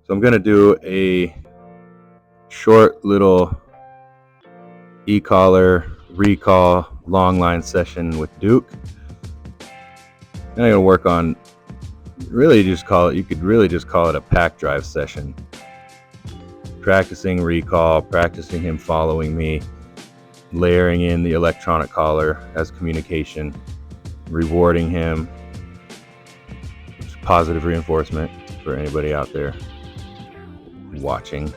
So I'm going to do a short little e-collar recall long line session with Duke. And I'm going to work on you could really just call it a pack drive session. Practicing recall, practicing him following me, layering in the electronic collar as communication, rewarding him, which is positive reinforcement for anybody out there watching.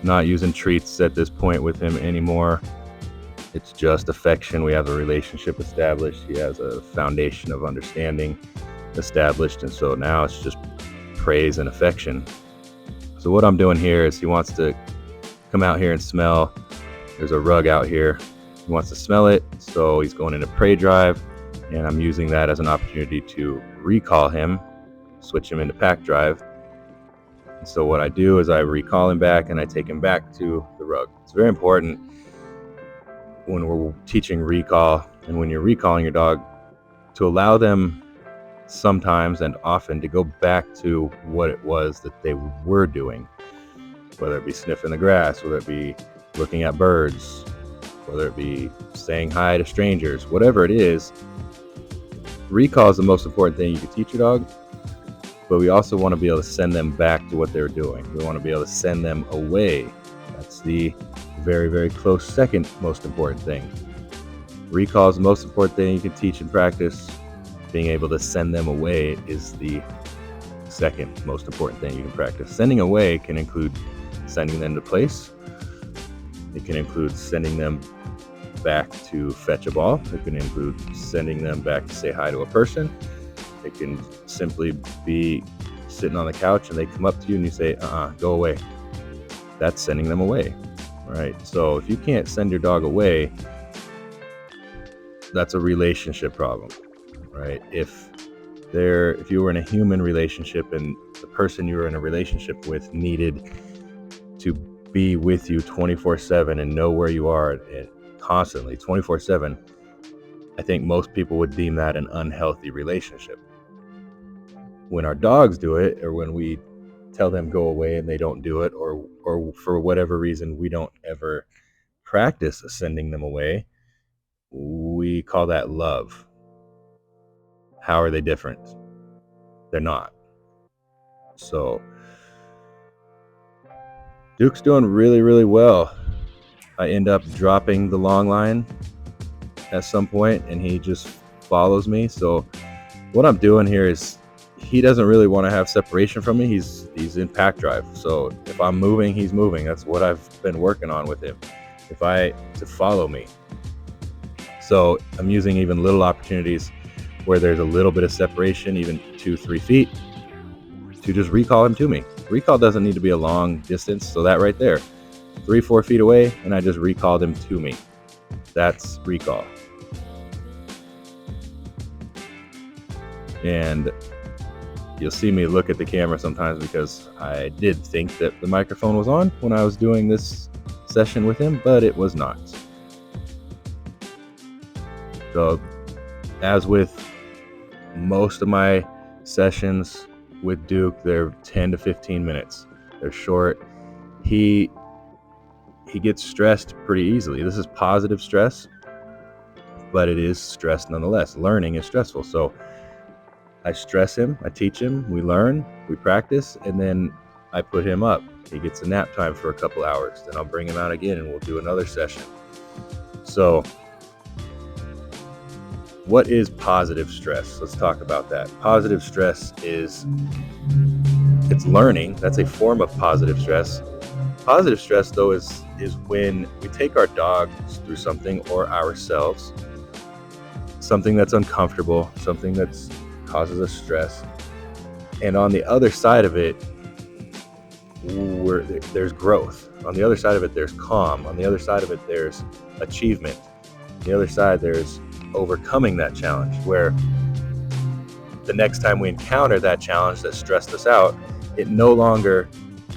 Not using treats at this point with him anymore. It's just affection. We have a relationship established. He has a foundation of understanding established, and so now it's just praise and affection. So what I'm doing here is he wants to come out here and smell. There's a rug out here. He wants to smell it, so he's going into prey drive, and I'm using that as an opportunity to recall him, switch him into pack drive. And so what I do is I recall him back and I take him back to the rug. It's very important when we're teaching recall and when you're recalling your dog to allow them sometimes and often to go back to what it was that they were doing, whether it be sniffing the grass, whether it be looking at birds, whether it be saying hi to strangers, whatever it is. Recall is the most important thing you can teach your dog, but we also want to be able to send them back to what they're doing. We want to be able to send them away. That's the very, very close second most important thing. Recall is the most important thing you can teach and practice. Being able to send them away is the second most important thing you can practice. Sending away can include sending them to place. It can include sending them back to fetch a ball. It can include sending them back to say hi to a person. It can simply be sitting on the couch and they come up to you and you say, go away. That's sending them away, right? So if you can't send your dog away, that's a relationship problem, right? If you were in a human relationship and the person you were in a relationship with needed to be with you 24/7 and know where you are and constantly 24/7, I think most people would deem that an unhealthy relationship. When our dogs do it, or when we tell them go away and they don't do it, or for whatever reason we don't ever practice sending them away, we call that love. How are they different? They're not. So Duke's doing really, really well. I end up dropping the long line at some point and he just follows me. So what I'm doing here is he doesn't really want to have separation from me. He's in pack drive. So if I'm moving, he's moving. That's what I've been working on with him. To follow me. So I'm using even little opportunities where there's a little bit of separation, even 2-3 feet, to just recall him to me. Recall doesn't need to be a long distance. So that right there, 3-4 feet away, and I just recalled him to me. That's recall. And you'll see me look at the camera sometimes because I did think that the microphone was on when I was doing this session with him, but it was not. So as with most of my sessions with Duke, they're 10 to 15 minutes. They're short. He gets stressed pretty easily. This is positive stress, but it is stress nonetheless. Learning is stressful. So I stress him, I teach him, we learn, we practice, and then I put him up. He gets a nap time for a couple hours. Then I'll bring him out again and we'll do another session. So what is positive stress? Let's talk about that. Positive stress it's learning. That's a form of positive stress. Positive stress, though, is when we take our dogs through something, or ourselves, something that's uncomfortable, something that causes us stress, and on the other side of it, there's growth. On the other side of it, there's calm. On the other side of it, there's achievement. On the other side, there's overcoming that challenge, where the next time we encounter that challenge that stressed us out, it no longer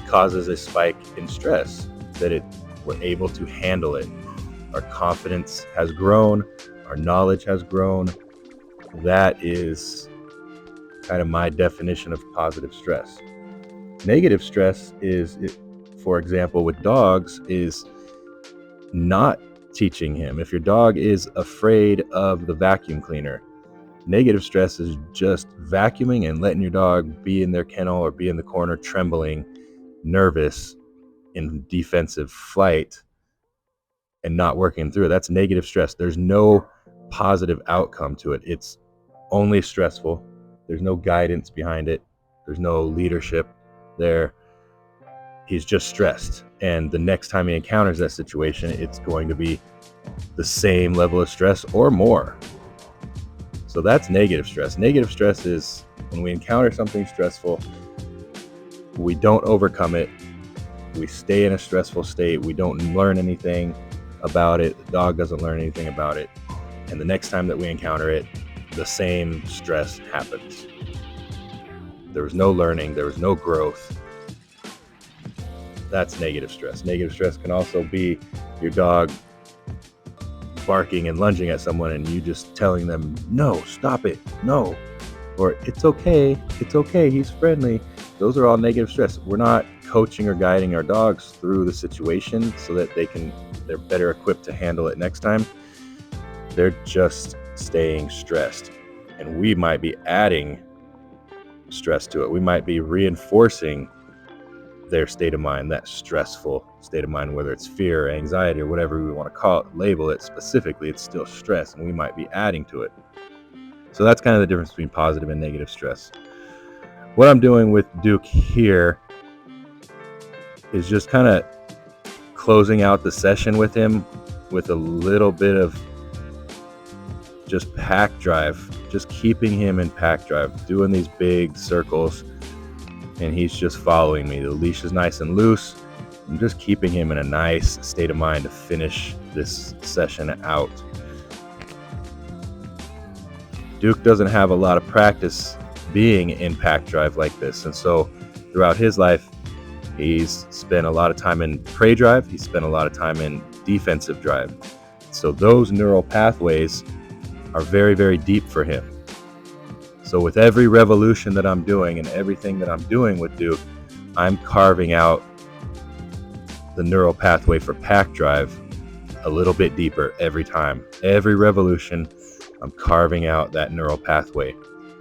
causes a spike in stress, that we're able to handle it. Our confidence has grown, our knowledge has grown. That is kind of my definition of positive stress. Negative stress is, for example, with dogs, is not teaching him. If your dog is afraid of the vacuum cleaner, negative stress is just vacuuming and letting your dog be in their kennel or be in the corner trembling, nervous, in defensive flight, and not working through it. That's negative stress. There's no positive outcome to it. It's only stressful. There's no guidance behind it. There's no leadership there. He's just stressed. And the next time he encounters that situation, it's going to be the same level of stress or more. So that's negative stress. Negative stress is when we encounter something stressful, we don't overcome it. We stay in a stressful state. We don't learn anything about it. The dog doesn't learn anything about it. And the next time that we encounter it, the same stress happens. There was no learning. There was no growth. That's negative stress. Negative stress can also be your dog barking and lunging at someone and you just telling them, no, stop it, no, or it's okay, he's friendly. Those are all negative stress. We're not coaching or guiding our dogs through the situation so that they're better equipped to handle it next time. They're just staying stressed, and we might be adding stress to it. We might be reinforcing their state of mind, that stressful state of mind, whether it's fear or anxiety or whatever we want to call it, label it specifically, it's still stress, and we might be adding to it. So that's kind of the difference between positive and negative stress. What I'm doing with Duke here is just kind of closing out the session with him with a little bit of just pack drive, just keeping him in pack drive, doing these big circles, and he's just following me. The leash is nice and loose. I'm just keeping him in a nice state of mind to finish this session out. Duke doesn't have a lot of practice being in pack drive like this, and so throughout his life, he's spent a lot of time in prey drive. He's spent a lot of time in defensive drive. So those neural pathways are very, very deep for him. So with every revolution that I'm doing and everything that I'm doing with Duke, I'm carving out the neural pathway for pack drive a little bit deeper every time. Every revolution, I'm carving out that neural pathway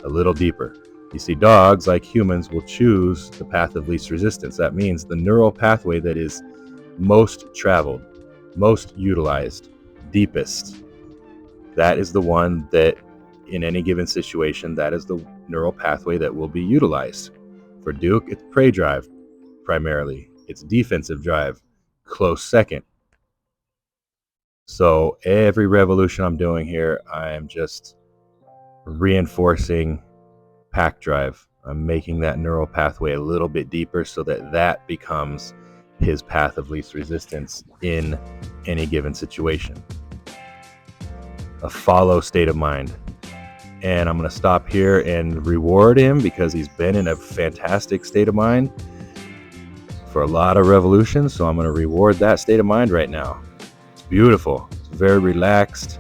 a little deeper. You see, dogs, like humans, will choose the path of least resistance. That means the neural pathway that is most traveled, most utilized, deepest. That is the one that, in any given situation, that is the neural pathway that will be utilized. For Duke, it's prey drive primarily. It's defensive drive, close second. So every revolution I'm doing here, I am just reinforcing pack drive. I'm making that neural pathway a little bit deeper so that that becomes his path of least resistance in any given situation. A follow state of mind. And I'm going to stop here and reward him because he's been in a fantastic state of mind for a lot of revolutions. So I'm going to reward that state of mind right now. It's beautiful. It's very relaxed.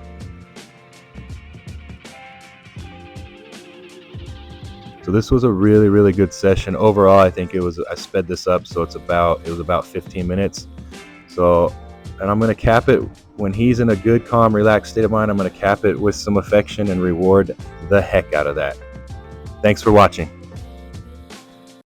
So this was a really, really good session. Overall, I think I sped this up, so it was about 15 minutes. So, and I'm going to cap it when he's in a good, calm, relaxed state of mind. I'm going to cap it with some affection and reward the heck out of that. Thanks for watching.